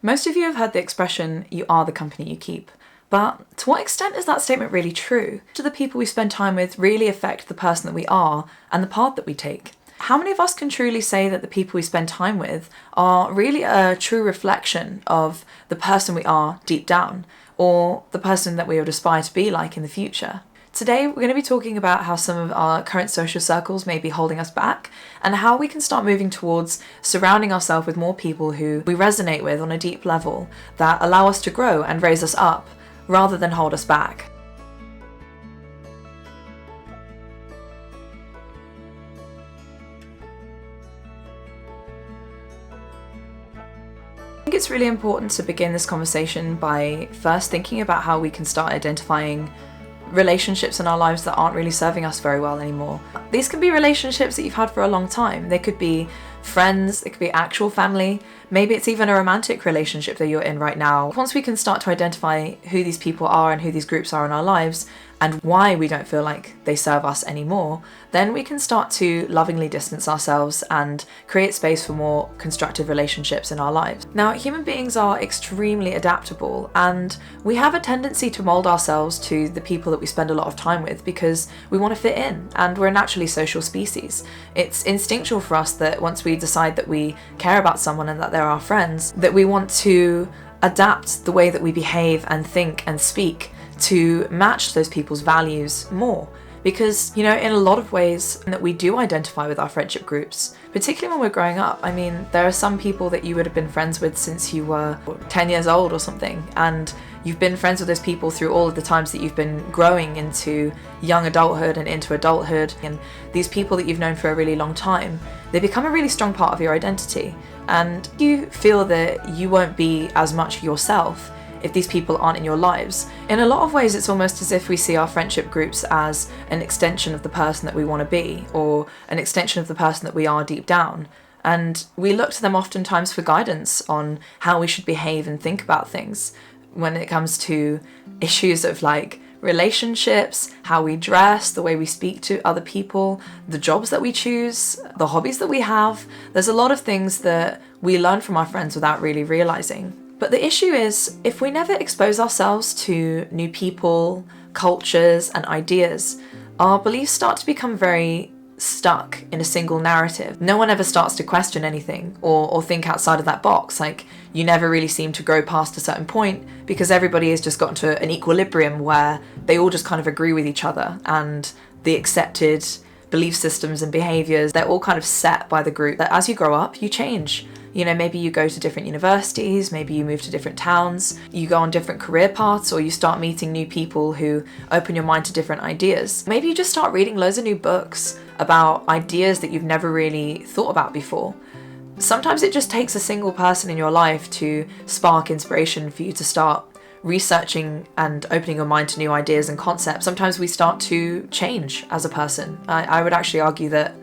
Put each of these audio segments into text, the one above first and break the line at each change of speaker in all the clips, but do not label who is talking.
Most of you have heard the expression, you are the company you keep. But to what extent is that statement really true? Do the people we spend time with really affect the person that we are and the path that we take? How many of us can truly say that the people we spend time with are really a true reflection of the person we are deep down, or the person that we would aspire to be like in the future? Today, we're going to be talking about how some of our current social circles may be holding us back, and how we can start moving towards surrounding ourselves with more people who we resonate with on a deep level that allow us to grow and raise us up, rather than hold us back. I think it's really important to begin this conversation by first thinking about how we can start identifying relationships in our lives that aren't really serving us very well anymore. These can be relationships that you've had for a long time. They could be friends, it could be actual family, maybe it's even a romantic relationship that you're in right now. Once we can start to identify who these people are and who these groups are in our lives, and why we don't feel like they serve us anymore, then we can start to lovingly distance ourselves and create space for more constructive relationships in our lives. Now, human beings are extremely adaptable, and we have a tendency to mold ourselves to the people that we spend a lot of time with because we want to fit in, and we're a naturally social species. It's instinctual for us that once we decide that we care about someone and that they're our friends, that we want to adapt the way that we behave and think and speak to match those people's values more. Because, in a lot of ways that we do identify with our friendship groups, particularly when we're growing up. I mean, there are some people that you would have been friends with since you were 10 years old or something, and you've been friends with those people through all of the times that you've been growing into young adulthood and into adulthood. And these people that you've known for a really long time, they become a really strong part of your identity. And you feel that you won't be as much yourself if these people aren't in your lives. In a lot of ways, it's almost as if we see our friendship groups as an extension of the person that we want to be, or an extension of the person that we are deep down. And we look to them oftentimes for guidance on how we should behave and think about things when it comes to issues of like relationships, how we dress, the way we speak to other people, the jobs that we choose, the hobbies that we have. There's a lot of things that we learn from our friends without really realizing. But the issue is, if we never expose ourselves to new people, cultures, and ideas, our beliefs start to become very stuck in a single narrative. No one ever starts to question anything or think outside of that box. Like, you never really seem to grow past a certain point because everybody has just gotten to an equilibrium where they all just kind of agree with each other, and the accepted belief systems and behaviours, they're all kind of set by the group. That as you grow up, you change. Maybe you go to different universities, maybe you move to different towns, you go on different career paths, or you start meeting new people who open your mind to different ideas. Maybe you just start reading loads of new books about ideas that you've never really thought about before. Sometimes it just takes a single person in your life to spark inspiration for you to start researching and opening your mind to new ideas and concepts. Sometimes we start to change as a person. I would actually argue that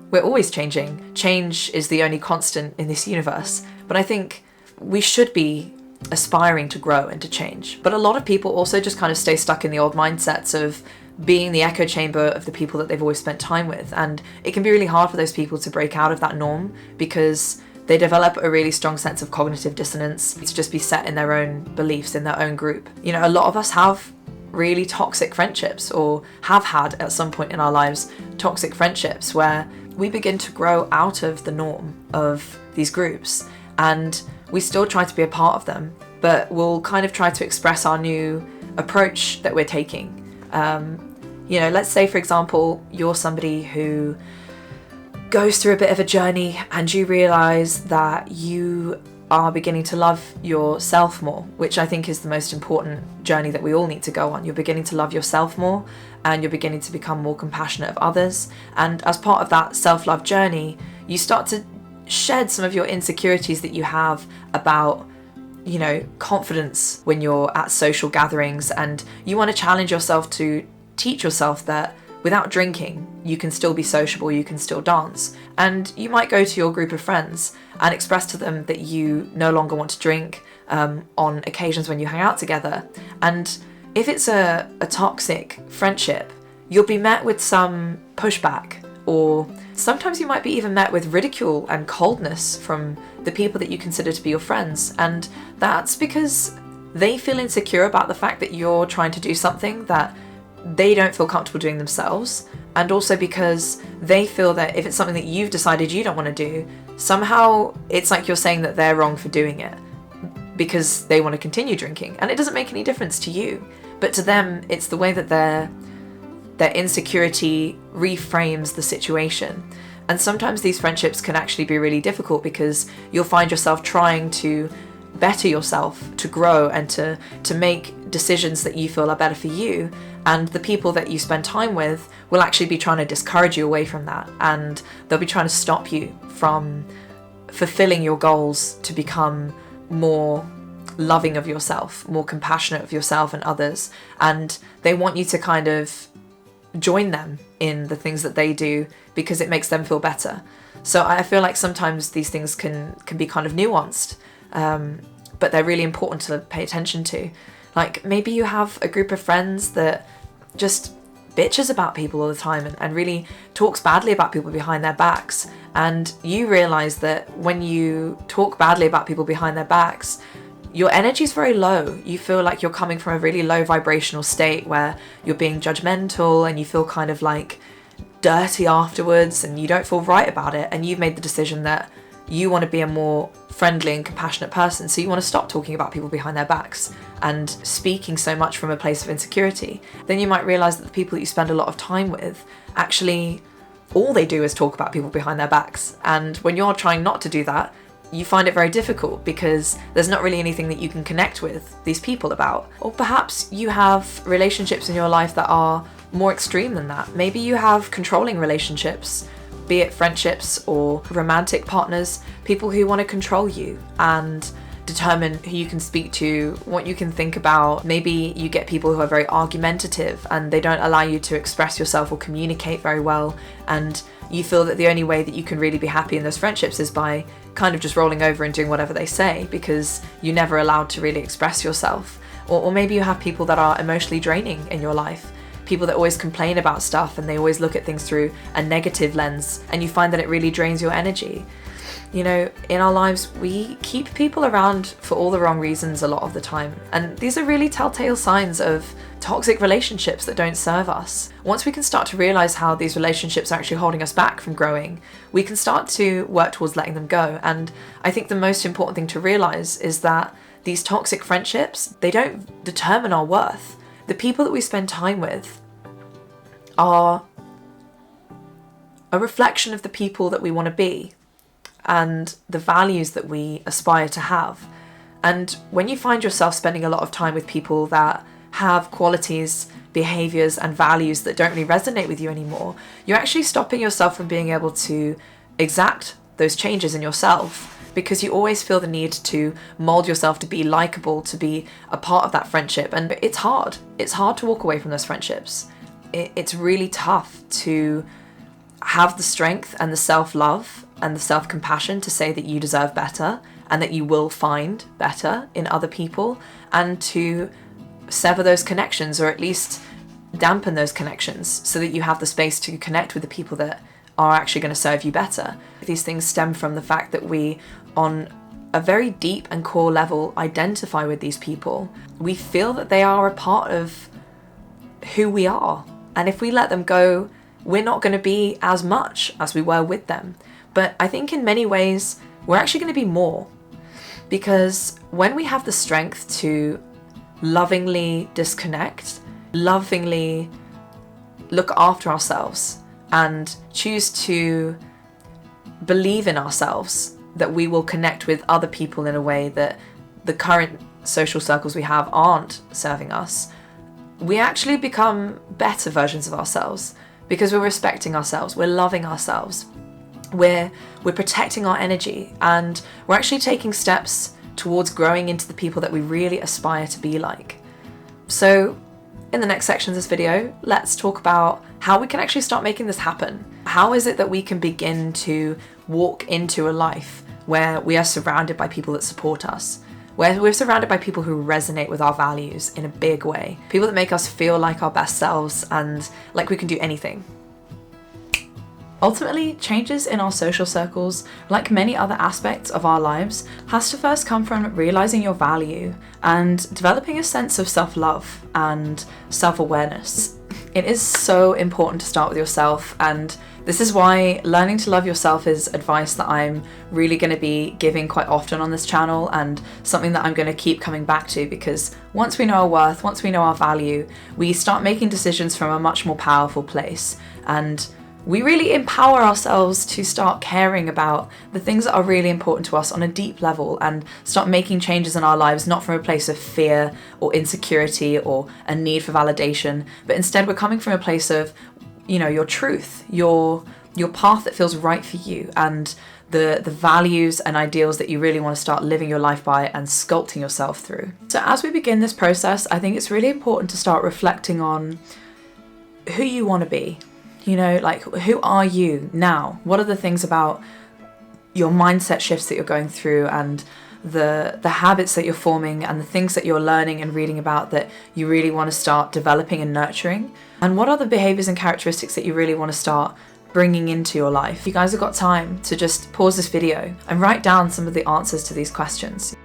we're always changing. Change is the only constant in this universe. But I think we should be aspiring to grow and to change. But a lot of people also just kind of stay stuck in the old mindsets of being the echo chamber of the people that they've always spent time with. And it can be really hard for those people to break out of that norm because they develop a really strong sense of cognitive dissonance, to just be set in their own beliefs, in their own group. A lot of us have really toxic friendships, or have had at some point in our lives toxic friendships, where we begin to grow out of the norm of these groups, and we still try to be a part of them, but we'll kind of try to express our new approach that we're taking. Let's say, for example, you're somebody who goes through a bit of a journey and you realize that you are beginning to love yourself more, which I think is the most important journey that we all need to go on. You're beginning to love yourself more, and you're beginning to become more compassionate of others. And as part of that self-love journey, you start to shed some of your insecurities that you have about, confidence when you're at social gatherings, and you want to challenge yourself to teach yourself that without drinking, you can still be sociable, you can still dance. And you might go to your group of friends and express to them that you no longer want to drink on occasions when you hang out together. And if it's a toxic friendship, you'll be met with some pushback or Sometimes you might be even met with ridicule and coldness from the people that you consider to be your friends, and that's because they feel insecure about the fact that you're trying to do something that they don't feel comfortable doing themselves, and also because they feel that if it's something that you've decided you don't want to do, somehow it's like you're saying that they're wrong for doing it because they want to continue drinking, and it doesn't make any difference to you, but to them it's the way that their insecurity reframes the situation. And sometimes these friendships can actually be really difficult because you'll find yourself trying to better yourself, to grow, and to make decisions that you feel are better for you, and the people that you spend time with will actually be trying to discourage you away from that, and they'll be trying to stop you from fulfilling your goals to become more loving of yourself, more compassionate of yourself and others, and they want you to kind of join them in the things that they do because it makes them feel better. So I feel like sometimes these things can be kind of nuanced, but they're really important to pay attention to. Like, maybe you have a group of friends that just bitches about people all the time and really talks badly about people behind their backs, and you realize that when you talk badly about people behind their backs, your energy is very low. You feel like you're coming from a really low vibrational state where you're being judgmental and you feel kind of like dirty afterwards and you don't feel right about it, and you've made the decision that you want to be a more friendly and compassionate person, so you want to stop talking about people behind their backs and speaking so much from a place of insecurity. Then you might realize that the people that you spend a lot of time with, actually all they do is talk about people behind their backs, and when you're trying not to do that, you find it very difficult because there's not really anything that you can connect with these people about. Or perhaps you have relationships in your life that are more extreme than that. Maybe you have controlling relationships, be it friendships or romantic partners, people who want to control you and determine who you can speak to, what you can think about. Maybe you get people who are very argumentative and they don't allow you to express yourself or communicate very well, and you feel that the only way that you can really be happy in those friendships is by kind of just rolling over and doing whatever they say because you're never allowed to really express yourself. Or maybe you have people that are emotionally draining in your life, people that always complain about stuff and they always look at things through a negative lens, and you find that it really drains your energy. You know, in our lives, we keep people around for all the wrong reasons a lot of the time, and these are really telltale signs of toxic relationships that don't serve us. Once we can start to realize how these relationships are actually holding us back from growing, we can start to work towards letting them go. And I think the most important thing to realize is that these toxic friendships, they don't determine our worth. The people that we spend time with are a reflection of the people that we want to be and the values that we aspire to have. And when you find yourself spending a lot of time with people that have qualities, behaviours and values that don't really resonate with you anymore, you're actually stopping yourself from being able to exact those changes in yourself, because you always feel the need to mould yourself to be likeable, to be a part of that friendship. And it's hard. It's hard to walk away from those friendships. It's really tough to have the strength and the self-love and the self-compassion to say that you deserve better and that you will find better in other people, and to sever those connections, or at least dampen those connections, so that you have the space to connect with the people that are actually going to serve you better. These things stem from the fact that we, on a very deep and core level, identify with these people. We feel that they are a part of who we are, and if we let them go, we're not going to be as much as we were with them. But I think in many ways, we're actually going to be more, because when we have the strength to lovingly disconnect, lovingly look after ourselves, and choose to believe in ourselves that we will connect with other people in a way that the current social circles we have aren't serving us, we actually become better versions of ourselves, because we're respecting ourselves, we're loving ourselves, we're protecting our energy, and we're actually taking steps towards growing into the people that we really aspire to be like. So in the next section of this video, let's talk about how we can actually start making this happen. How is it that we can begin to walk into a life where we are surrounded by people that support us, where we're surrounded by people who resonate with our values in a big way, people that make us feel like our best selves and like we can do anything. Ultimately, changes in our social circles, like many other aspects of our lives, has to first come from realizing your value and developing a sense of self-love and self-awareness. It is so important to start with yourself, and this is why learning to love yourself is advice that I'm really going to be giving quite often on this channel, and something that I'm going to keep coming back to, because once we know our worth, once we know our value, we start making decisions from a much more powerful place, and we really empower ourselves to start caring about the things that are really important to us on a deep level, and start making changes in our lives, not from a place of fear or insecurity or a need for validation, but instead we're coming from a place of, you know, your truth, your path that feels right for you, and the values and ideals that you really want to start living your life by and sculpting yourself through. So as we begin this process, I think it's really important to start reflecting on who you want to be. You know, like, who are you now? What are the things about your mindset shifts that you're going through, and the habits that you're forming, and the things that you're learning and reading about that you really want to start developing and nurturing? And what are the behaviors and characteristics that you really want to start bringing into your life? You guys have got time to just pause this video and write down some of the answers to these questions.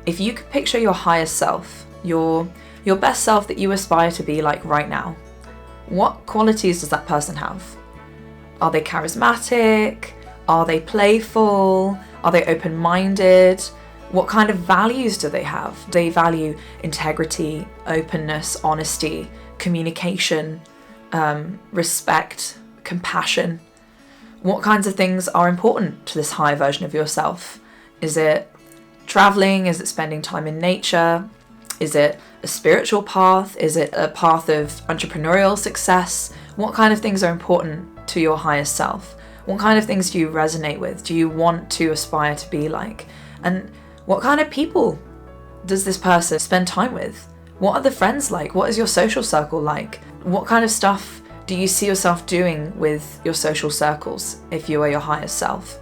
If you could picture your highest self, your best self that you aspire to be like right now, what qualities does that person have? Are they charismatic? Are they playful? Are they open-minded? What kind of values do they have? Do they value integrity, openness, honesty, communication, respect, compassion? What kinds of things are important to this higher version of yourself? Is it traveling? Is it spending time in nature? Is it a spiritual path? Is it a path of entrepreneurial success? What kind of things are important to your highest self? What kind of things do you resonate with? Do you want to aspire to be like? And what kind of people does this person spend time with? What are the friends like? What is your social circle like? What kind of stuff do you see yourself doing with your social circles if you are your highest self?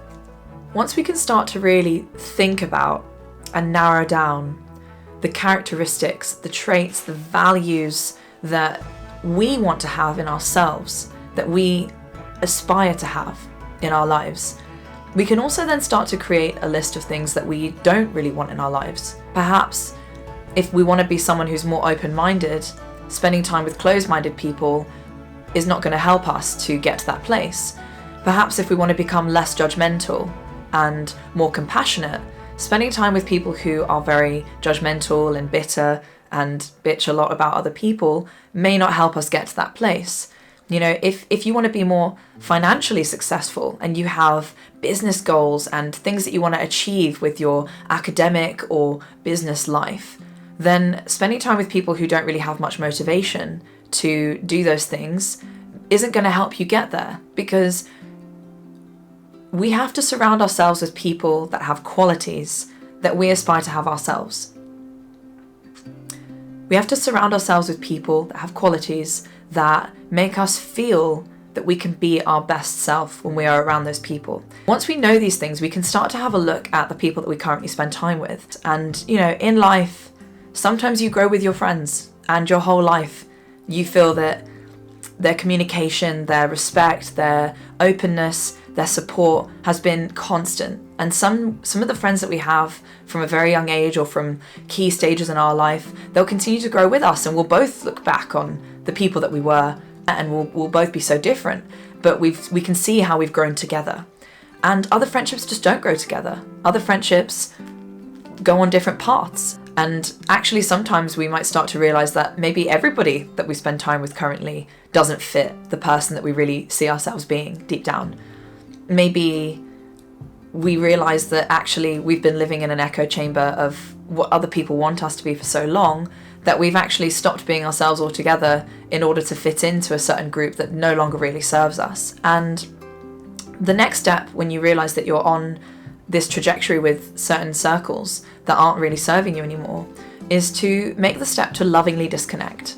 Once we can start to really think about and narrow down the characteristics, the traits, the values that we want to have in ourselves, that we aspire to have in our lives, we can also then start to create a list of things that we don't really want in our lives. Perhaps if we want to be someone who's more open-minded, spending time with closed-minded people is not going to help us to get to that place. Perhaps if we want to become less judgmental and more compassionate, spending time with people who are very judgmental and bitter and bitch a lot about other people may not help us get to that place. You know, if you want to be more financially successful and you have business goals and things that you want to achieve with your academic or business life, then spending time with people who don't really have much motivation to do those things isn't going to help you get there, because we have to surround ourselves with people that have qualities that we aspire to have ourselves. We have to surround ourselves with people that have qualities that make us feel that we can be our best self when we are around those people. Once we know these things, we can start to have a look at the people that we currently spend time with. And, you know, in life, sometimes you grow with your friends, and your whole life you feel that their communication, their respect, their openness, their support has been constant. And some of the friends that we have from a very young age or from key stages in our life, they'll continue to grow with us, and we'll both look back on the people that we were, and we'll both be so different, but we can see how we've grown together. And other friendships just don't grow together. Other friendships go on different paths. And actually sometimes we might start to realize that maybe everybody that we spend time with currently doesn't fit the person that we really see ourselves being deep down. Maybe we realize that actually we've been living in an echo chamber of what other people want us to be for so long that we've actually stopped being ourselves altogether in order to fit into a certain group that no longer really serves us. And the next step, when you realize that you're on this trajectory with certain circles that aren't really serving you anymore, is to make the step to lovingly disconnect.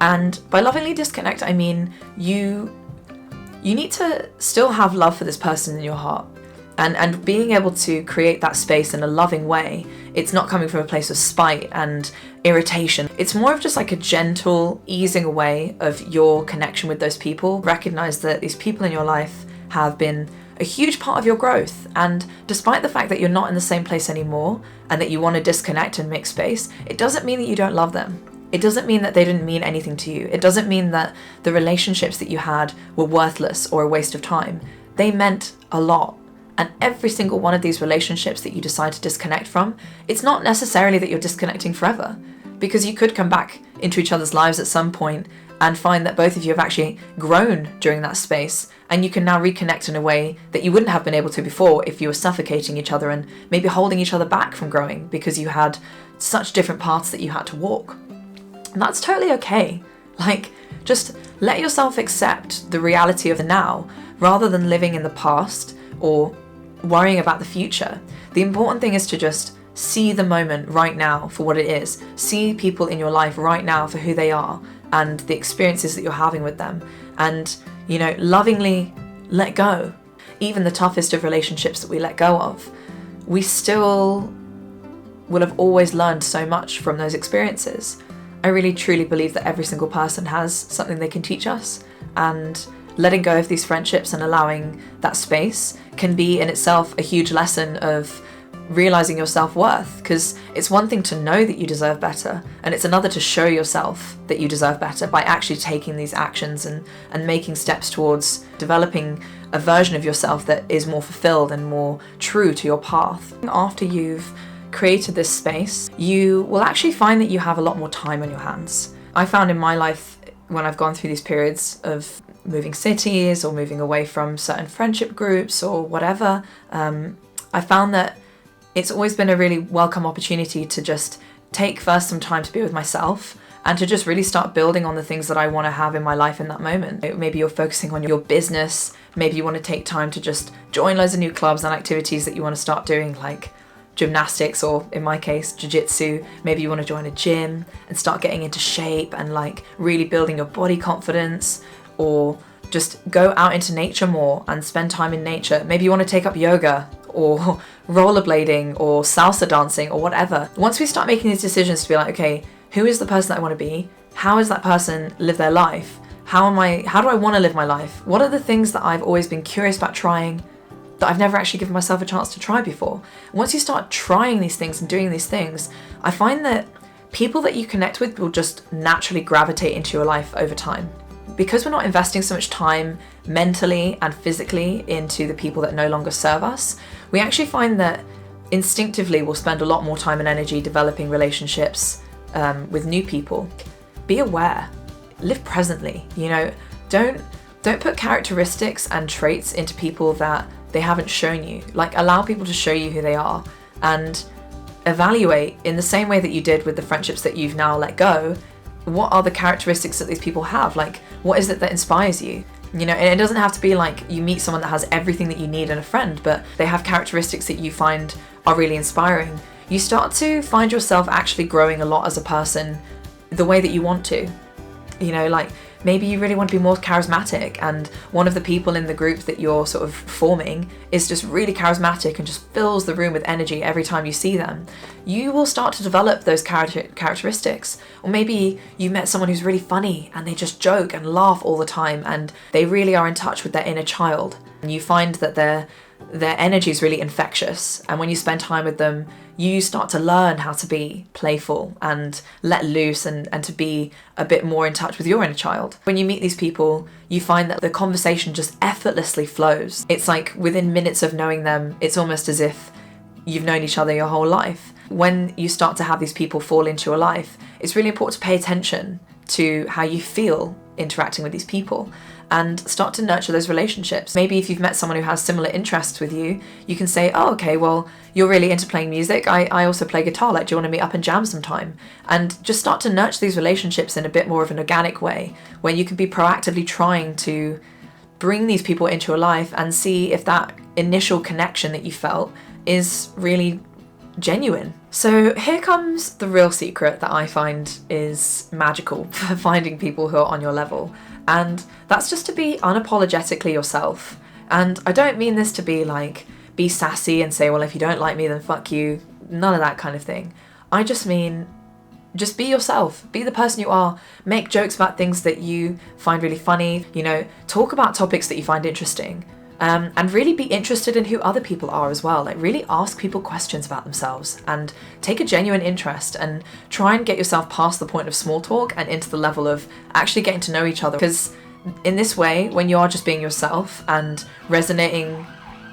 And by lovingly disconnect, I mean you need to still have love for this person in your heart, and being able to create that space in a loving way It's not coming from a place of spite and irritation. It's more of just like a gentle easing away of your connection with those people. Recognize that these people in your life have been a huge part of your growth, and despite the fact that you're not in the same place anymore and that you want to disconnect and make space, it doesn't mean that you don't love them. It doesn't mean that they didn't mean anything to you. It doesn't mean that the relationships that you had were worthless or a waste of time. They meant a lot. And every single one of these relationships that you decide to disconnect from, it's not necessarily that you're disconnecting forever, because you could come back into each other's lives at some point and find that both of you have actually grown during that space, and you can now reconnect in a way that you wouldn't have been able to before if you were suffocating each other and maybe holding each other back from growing because you had such different paths that you had to walk. And that's totally okay. Like, just let yourself accept the reality of the now rather than living in the past or worrying about the future. The important thing is to just see the moment right now for what it is. See people in your life right now for who they are and the experiences that you're having with them. And, you know, lovingly let go. Even the toughest of relationships that we let go of, we still will have always learned so much from those experiences. I really truly believe that every single person has something they can teach us, and letting go of these friendships and allowing that space can be in itself a huge lesson of realizing your self-worth, because it's one thing to know that you deserve better, and it's another to show yourself that you deserve better by actually taking these actions and making steps towards developing a version of yourself that is more fulfilled and more true to your path. After you've created this space, you will actually find that you have a lot more time on your hands. I found in my life, when I've gone through these periods of moving cities or moving away from certain friendship groups or whatever, I found that it's always been a really welcome opportunity to just take first some time to be with myself and to just really start building on the things that I want to have in my life in that moment. Maybe you're focusing on your business, maybe you want to take time to just join loads of new clubs and activities that you want to start doing, like gymnastics, or in my case, jiu-jitsu. Maybe you want to join a gym and start getting into shape and like really building your body confidence, or just go out into nature more and spend time in nature. Maybe you want to take up yoga or rollerblading or salsa dancing or whatever. Once we start making these decisions to be like, okay, who is the person that I want to be? How does that person live their life? How do I want to live my life? What are the things that I've always been curious about trying that I've never actually given myself a chance to try before? Once you start trying these things and doing these things, I find that people that you connect with will just naturally gravitate into your life over time. Because we're not investing so much time mentally and physically into the people that no longer serve us, we actually find that instinctively we'll spend a lot more time and energy developing relationships with new people. Be aware, live presently, you know, don't put characteristics and traits into people that they haven't shown you. Like, allow people to show you who they are, and evaluate in the same way that you did with the friendships that you've now let go. What are the characteristics that these people have? Like, what is it that inspires you? You know, and it doesn't have to be like you meet someone that has everything that you need in a friend, but they have characteristics that you find are really inspiring. You start to find yourself actually growing a lot as a person the way that you want to. You know, like maybe you really want to be more charismatic, and one of the people in the group that you're sort of forming is just really charismatic and just fills the room with energy every time you see them. You will start to develop those characteristics. Or maybe you met someone who's really funny and they just joke and laugh all the time, and they really are in touch with their inner child. And you find that their energy is really infectious, and when you spend time with them, you start to learn how to be playful and let loose and to be a bit more in touch with your inner child. When you meet these people, you find that the conversation just effortlessly flows. It's like within minutes of knowing them, it's almost as if you've known each other your whole life. When you start to have these people fall into your life, it's really important to pay attention to how you feel interacting with these people and start to nurture those relationships. Maybe if you've met someone who has similar interests with you, you can say, oh, okay, well, you're really into playing music. I also play guitar. Like, do you want to meet up and jam sometime? And just start to nurture these relationships in a bit more of an organic way, where you can be proactively trying to bring these people into your life and see if that initial connection that you felt is really genuine. So here comes the real secret that I find is magical for finding people who are on your level. And that's just to be unapologetically yourself. And I don't mean this to be like, be sassy and say, well, if you don't like me, then fuck you. none of that kind of thing. I just mean, just be yourself, be the person you are, make jokes about things that you find really funny, you know, talk about topics that you find interesting, and really be interested in who other people are as well. Like, really ask people questions about themselves and take a genuine interest, and try and get yourself past the point of small talk and into the level of actually getting to know each other. Because in this way, when you are just being yourself and resonating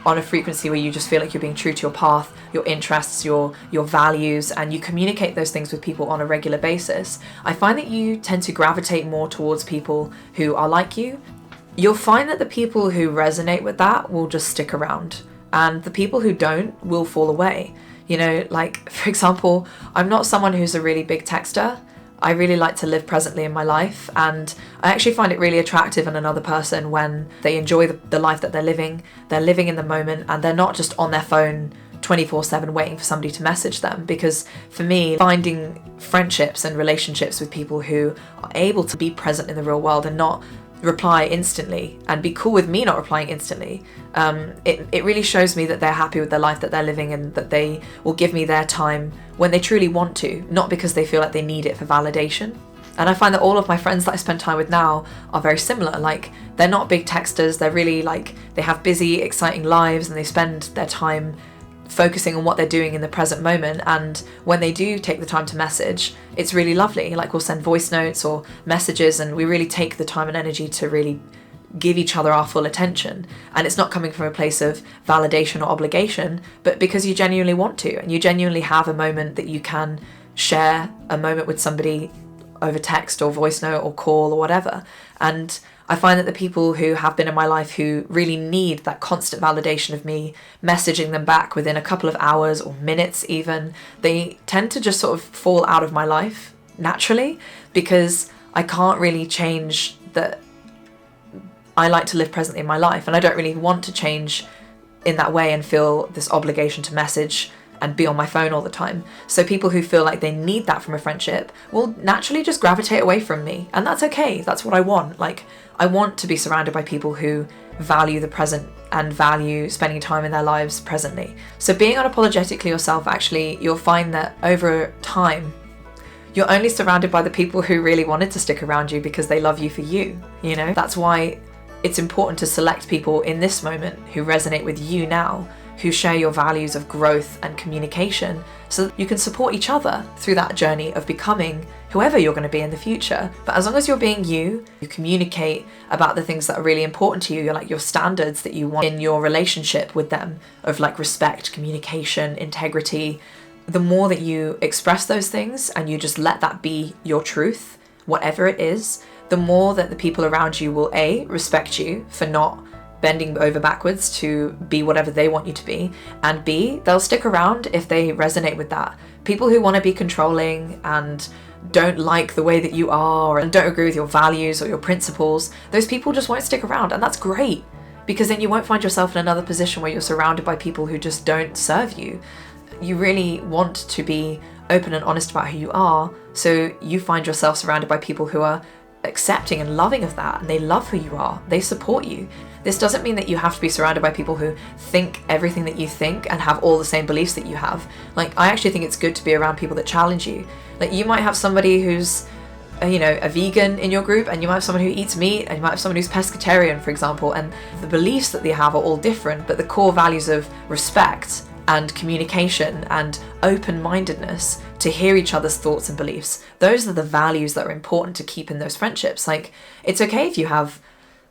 on a frequency where you just feel like you're being true to your path, your interests, your values, and you communicate those things with people on a regular basis, I find that you tend to gravitate more towards people who are like you. You'll find that the people who resonate with that will just stick around, and the people who don't will fall away. You know, like, for example, I'm not someone who's a really big texter. I really like to live presently in my life, and I actually find it really attractive in another person when they enjoy the life that they're living in the moment, and they're not just on their phone 24/7 waiting for somebody to message them. Because for me, finding friendships and relationships with people who are able to be present in the real world and not reply instantly, and be cool with me not replying instantly, it really shows me that they're happy with the life that they're living, and that they will give me their time when they truly want to, not because they feel like they need it for validation. And I find that all of my friends that I spend time with now are very similar. Like, they're not big texters, they're really like, they have busy, exciting lives, and they spend their time focusing on what they're doing in the present moment. And when they do take the time to message, it's really lovely. Like, we'll send voice notes or messages, and we really take the time and energy to really give each other our full attention. And it's not coming from a place of validation or obligation, but because you genuinely want to, and you genuinely have a moment that you can share a moment with somebody over text or voice note or call or whatever. And I find that the people who have been in my life who really need that constant validation of me messaging them back within a couple of hours or minutes even, they tend to just sort of fall out of my life naturally, because I can't really change that I like to live presently in my life, and I don't really want to change in that way and feel this obligation to message and be on my phone all the time. So people who feel like they need that from a friendship will naturally just gravitate away from me, and that's okay. That's what I want. Like, I want to be surrounded by people who value the present and value spending time in their lives presently. So being unapologetically yourself, actually, you'll find that over time, you're only surrounded by the people who really wanted to stick around you because they love you for you, you know? That's why it's important to select people in this moment who resonate with you now, who share your values of growth and communication, so that you can support each other through that journey of becoming whoever you're going to be in the future. But as long as you're being you communicate about the things that are really important to you, you're like your standards that you want in your relationship with them, of like respect, communication, integrity. The more that you express those things and you just let that be your truth, whatever it is, the more that the people around you will A, respect you for not bending over backwards to be whatever they want you to be, and B, they'll stick around if they resonate with that. People who want to be controlling and don't like the way that you are and don't agree with your values or your principles, those people just won't stick around, and that's great, because then you won't find yourself in another position where you're surrounded by people who just don't serve you. You really want to be open and honest about who you are, so you find yourself surrounded by people who are accepting and loving of that, and they love who you are, they support you. This doesn't mean that you have to be surrounded by people who think everything that you think and have all the same beliefs that you have. Like, I actually think it's good to be around people that challenge you. Like, you might have somebody who's a vegan in your group, and you might have someone who eats meat, and you might have someone who's pescatarian, for example, and the beliefs that they have are all different, but the core values of respect and communication and open-mindedness to hear each other's thoughts and beliefs, those are the values that are important to keep in those friendships. Like, it's okay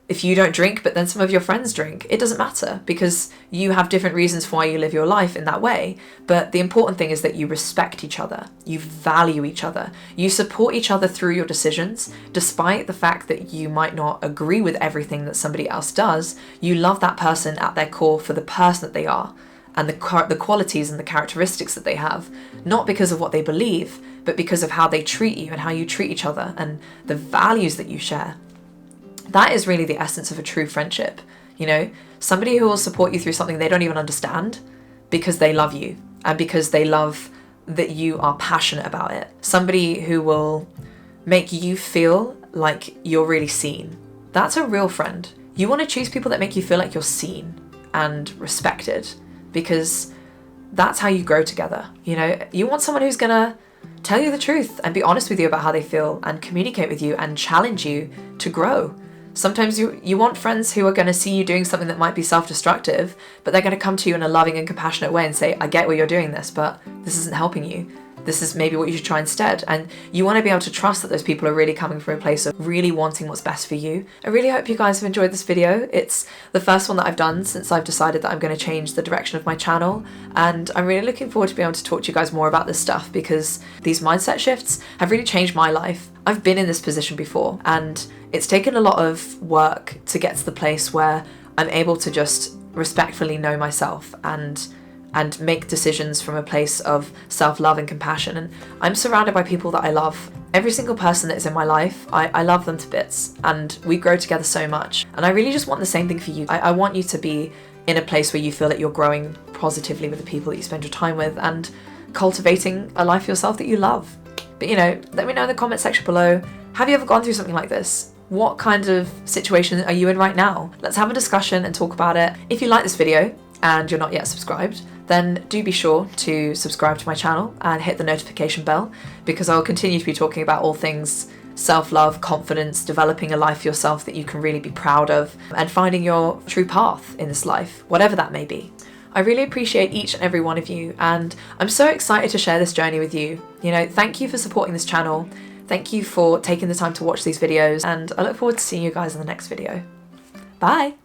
if you don't drink but then some of your friends drink. It doesn't matter, because you have different reasons for why you live your life in that way. But the important thing is that you respect each other, you value each other, you support each other through your decisions, despite the fact that you might not agree with everything that somebody else does. You love that person at their core for the person that they are, and the qualities and the characteristics that they have, not because of what they believe, but because of how they treat you and how you treat each other and the values that you share. That is really the essence of a true friendship. Somebody who will support you through something they don't even understand because they love you and because they love that you are passionate about it. Somebody who will make you feel like you're really seen. That's a real friend. You want to choose people that make you feel like you're seen and respected, because that's how you grow together. You know, you want someone who's gonna tell you the truth and be honest with you about how they feel and communicate with you and challenge you to grow. Sometimes you want friends who are going to see you doing something that might be self-destructive, but they're going to come to you in a loving and compassionate way and say, I get why you're doing this, but this isn't helping you. This is maybe what you should try instead. And you want to be able to trust that those people are really coming from a place of really wanting what's best for you. I really hope you guys have enjoyed this video. It's the first one that I've done since I've decided that I'm going to change the direction of my channel. And I'm really looking forward to being able to talk to you guys more about this stuff, because these mindset shifts have really changed my life. I've been in this position before, and it's taken a lot of work to get to the place where I'm able to just respectfully know myself and make decisions from a place of self-love and compassion. And I'm surrounded by people that I love. Every single person that's in my life, I love them to bits, and we grow together so much. And I really just want the same thing for you. I want you to be in a place where you feel that you're growing positively with the people that you spend your time with and cultivating a life for yourself that you love. But you know, let me know in the comment section below, have you ever gone through something like this? What kind of situation are you in right now? Let's have a discussion and talk about it. If you like this video and you're not yet subscribed, then do be sure to subscribe to my channel and hit the notification bell, because I'll continue to be talking about all things self-love, confidence, developing a life for yourself that you can really be proud of, and finding your true path in this life, whatever that may be. I really appreciate each and every one of you, and I'm so excited to share this journey with you. You know, thank you for supporting this channel. Thank you for taking the time to watch these videos, and I look forward to seeing you guys in the next video. Bye!